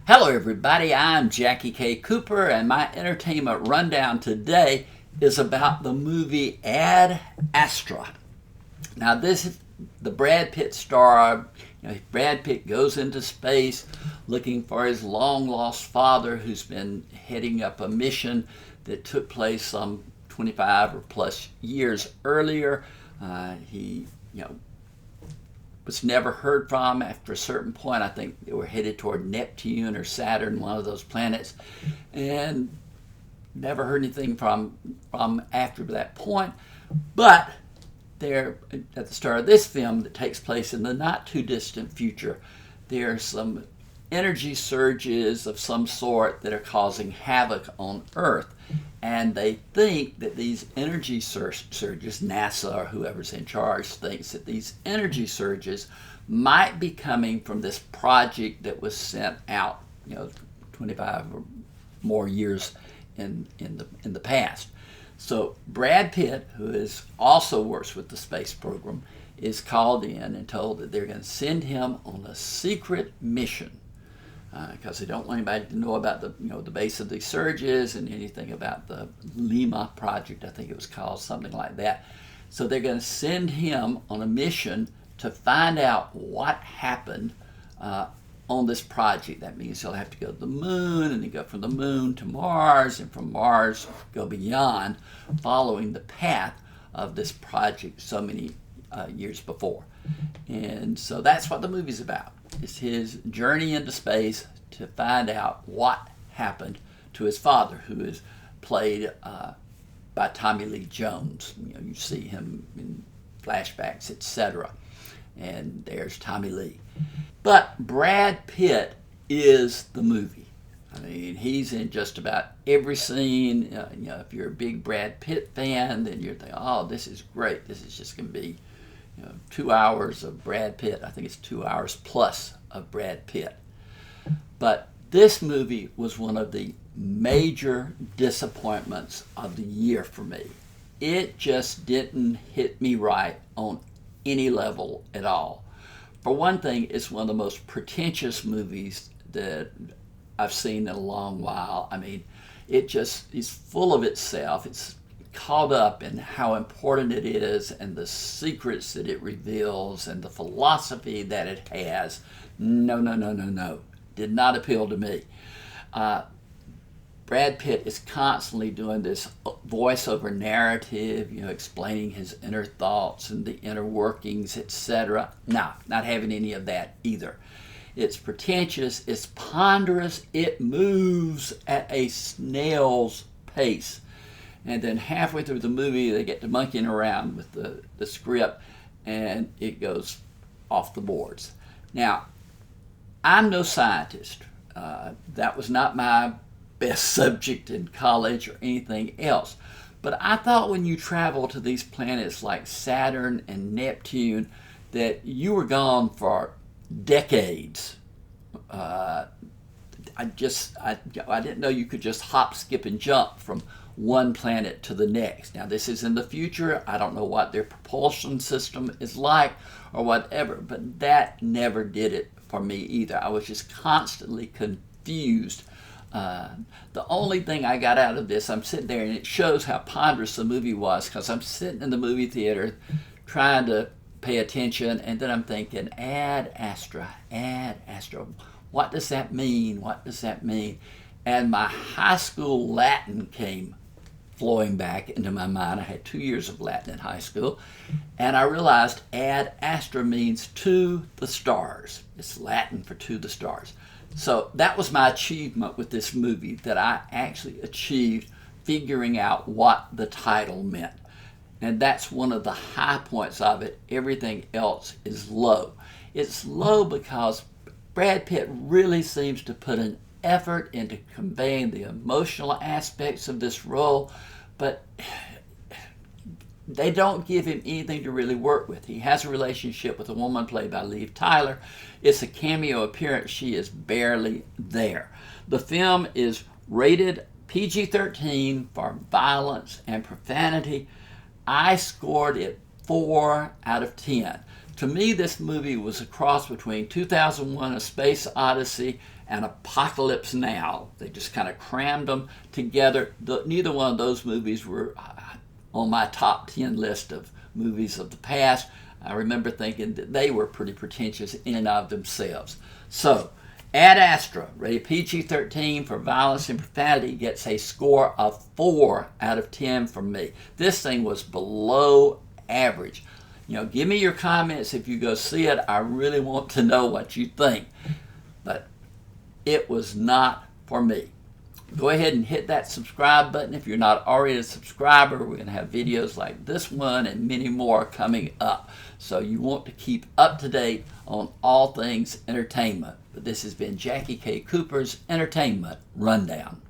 Hello everybody, I'm JackieKCooper, and my entertainment rundown today is about the movie Ad Astra. Now this is the Brad Pitt star. Brad Pitt goes into space looking for his long-lost father, who's been heading up a mission that took place some 25 or plus years earlier. He was never heard from after a certain point. I think they were headed toward Neptune or Saturn, one of those planets, and never heard anything from after that point. But there, at the start of this film that takes place in the not too distant future, there are some energy surges of some sort that are causing havoc on Earth. And they think that these energy surges, NASA or whoever's in charge thinks that these energy surges might be coming from this project that was sent out, 25 or more years in the past. So Brad Pitt, who also works with the space program, is called in and told that they're going to send him on a secret mission. Because they don't want anybody to know about the base of these surges and anything about the Lima project, I think it was called, something like that. So they're going to send him on a mission to find out what happened on this project. That means he'll have to go to the moon, and then go from the moon to Mars, and from Mars go beyond, following the path of this project so many years before. And so that's what the movie's about. It's his journey into space to find out what happened to his father, who is played by Tommy Lee Jones. You see him in flashbacks, etc. And there's Tommy Lee. But Brad Pitt is the movie. I mean, he's in just about every scene. If you're a big Brad Pitt fan, then you're thinking, oh, this is great. This is just going to be 2 hours of Brad Pitt. I think it's 2 hours plus of Brad Pitt. But this movie was one of the major disappointments of the year for me. It just didn't hit me right on any level at all. For one thing, it's one of the most pretentious movies that I've seen in a long while. I mean, it just is full of itself. It's caught up in how important it is and the secrets that it reveals and the philosophy that it has. No. Did not appeal to me. Brad Pitt is constantly doing this voiceover narrative, explaining his inner thoughts and the inner workings, etc. No, not having any of that either. It's pretentious, it's ponderous, it moves at a snail's pace. And then halfway through the movie, they get to monkeying around with the script, and it goes off the boards. Now, I'm no scientist. That was not my best subject in college or anything else. But I thought when you travel to these planets like Saturn and Neptune, that you were gone for decades. I didn't know you could just hop, skip, and jump from one planet to the next. Now, this is in the future. I don't know what their propulsion system is like or whatever, but that never did it for me either. I was just constantly confused. The only thing I got out of this, I'm sitting there, and it shows how ponderous the movie was, because I'm sitting in the movie theater trying to pay attention, and then I'm thinking, Ad Astra. What does that mean? What does that mean? And my high school Latin came flowing back into my mind. I had 2 years of Latin in high school, and I realized Ad Astra means to the stars. It's Latin for to the stars. So that was my achievement with this movie, that I actually achieved figuring out what the title meant. And that's one of the high points of it. Everything else is low. It's low because Brad Pitt really seems to put an effort into conveying the emotional aspects of this role, but they don't give him anything to really work with. He has a relationship with a woman played by Liv Tyler. It's a cameo appearance. She is barely there. The film is rated PG-13 for violence and profanity. I scored it 4 out of 10. To me, this movie was a cross between 2001: A Space Odyssey and Apocalypse Now. They just kind of crammed them together. Neither one of those movies were on my top 10 list of movies of the past. I remember thinking that they were pretty pretentious in and of themselves. So, Ad Astra, rated PG-13 for violence and profanity, gets a score of 4 out of 10 from me. This thing was below average. Give me your comments if you go see it. I really want to know what you think. But it was not for me. Go ahead and hit that subscribe button if you're not already a subscriber. We're going to have videos like this one and many more coming up. So you want to keep up to date on all things entertainment. But this has been Jackie K. Cooper's Entertainment Rundown.